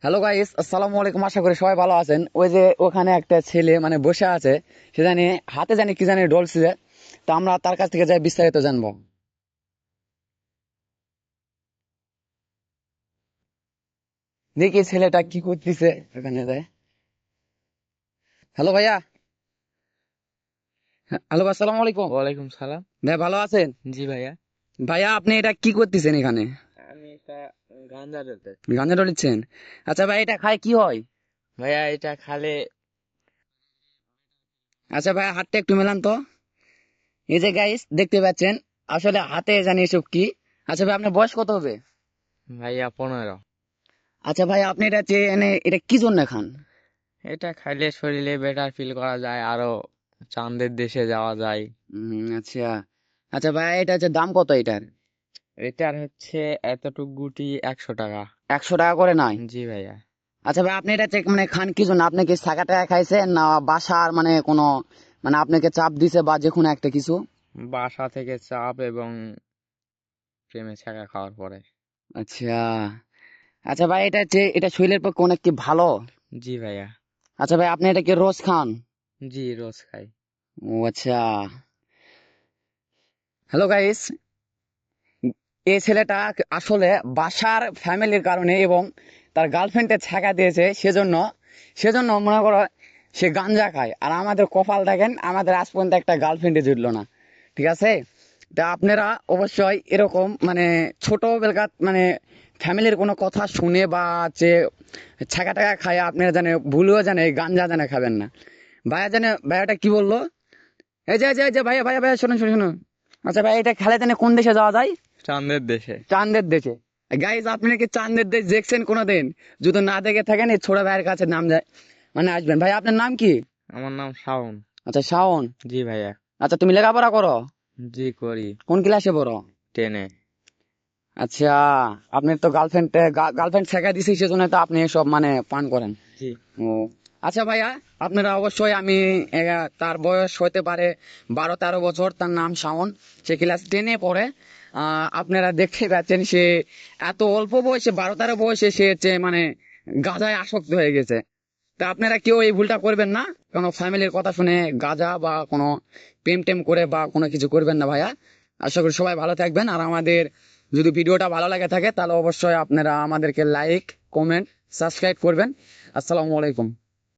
Hello guys, আসসালামু আলাইকুম। আশা করি সবাই ভালো আছেন। ওই যে ওখানে একটা ছেলে মানে বসে আছে, সে জানি হাতে জানি কি জানি ডলছে। তো আমরা তার কাছ থেকে যাই বিস্তারিত জানবো। দেখি ছেলেটা কি করতেছে ওখানে যায়। হ্যালো ভাইয়া। হ্যালো, আসসালামু আলাইকুম। ওয়ালাইকুম সালাম। ভাই ভালো আছেন? জি ভাইয়া। ভাইয়া আপনি এটা কি করতেছেন এখানে? আমি এটা গাঞ্জা ধরতে। গাঁজা ডলিচ্ছেন? আচ্ছা ভাই, এটা খায় কি হয়? ভাইয়া এটা খালে। আচ্ছা ভাইয়া, হাতটা একটু মেলান তো। এই যে গাইস দেখতে পাচ্ছেন, আসলে হাতে জানি এসব কি। আচ্ছা ভাই, আপনার বয়স কত হবে? ভাইয়া 15। আচ্ছা ভাই, আপনি এটা এটা কি জন্য খান? এটা খাইলে শরীরে বেটার ফিল করা যায়, আরো চাঁদের দেশে যাওয়া যায়। আচ্ছা। আচ্ছা ভাই, এটা হচ্ছে দাম কত এটার? এটার হচ্ছে এতটুক গুটি 100 টাকা। 100 টাকা করে নাই? জি ভাইয়া। আচ্ছা ভাই, আপনি এটা মানে খান কি জন্য? আপনি কি টাকা টাকা খাইছেন না বাসার মানে কোনো মানে আপনাকে চাপ দিছে বা যে কোনো একটা কিছু? বাসা থেকে চাপ এবং প্রেমে ছ্যাঁকা খাওয়ার পরে। আচ্ছা। আচ্ছা ভাই, এটা শরীরের পক্ষে অনেক কি ভালো? জি ভাইয়া। আচ্ছা ভাই, আপনি এটা কি রোজ খান? জি রোজ খাই। ও আচ্ছা। হ্যালো গাইস, এই ছেলেটা আসলে বাসার ফ্যামিলির কারণে এবং তার গার্লফ্রেন্ডে ছ্যাঁকা দিয়েছে, সেজন্য সেজন্য মনে করো সে গাঞ্জা খায়। আর আমাদের কপাল দেখেন, আমাদের আজ পর্যন্ত একটা গার্লফ্রেন্ডে জুটলো না। ঠিক আছে? তা আপনারা অবশ্যই এরকম মানে ছোটবেলাকার মানে ফ্যামিলির কোনো কথা শুনে বা যে ছ্যাঁকা ট্যাঁকা খায় আপনারা জানে ভুলেও জানে গাঞ্জা জানে খাবেন না। ভাইয়া জানে, ভাইয়াটা কি বললো? এই যে ভাইয়া ভাইয়া ভাইয়া, শুনুন শুনুন শুনুন। আচ্ছা ভাই, এটা খেলে জানে কোন দেশে যাওয়া যায়? চাঁদের দেশে। চাঁদের দেশে। গাইজ, আপনি কি চাঁদের দেশ দেখছেন কোনোদিন? যদি না দেখে থাকেন, এই ছোট ভাইয়ের কাছে নাম যায় মানে আসবেন। ভাই আপনার নাম কি? আমার নাম শাওন। আচ্ছা, শাওন। জি ভাইয়া। আচ্ছা, তুমি লেখাপড়া করো? জি করি। কোন ক্লাসে পড়ো? 10-এ। আচ্ছা। আপনার তো গার্লফ্রেন্ড শেখা দিছে, সেজন্য তো আপনি সব মানে পান করেন। জি। ও আচ্ছা ভাইয়া, আপনারা অবশ্যই আমি তার বয়স হতে পারে 12-13 বছর, তার নাম শাওন, সে ক্লাস 10-এ পড়ে। আপনারা দেখতে পাচ্ছেন, সে এত অল্প বয়সে 12-13 বয়সে সে হচ্ছে মানে গাঁজায় আসক্ত হয়ে গেছে। তা আপনারা কেউ এই ভুলটা করবেন না, কোনো ফ্যামিলির কথা শুনে গাঁজা বা কোনো প্রেম টেম করে বা কোনো কিছু করবেন না ভাইয়া। আশা করি সবাই ভালো থাকবেন। আর আমাদের যদি ভিডিওটা ভালো লাগে থাকে, তাহলে অবশ্যই আপনারা আমাদেরকে লাইক, কমেন্ট, সাবস্ক্রাইব করবেন। আসসালামু আলাইকুম।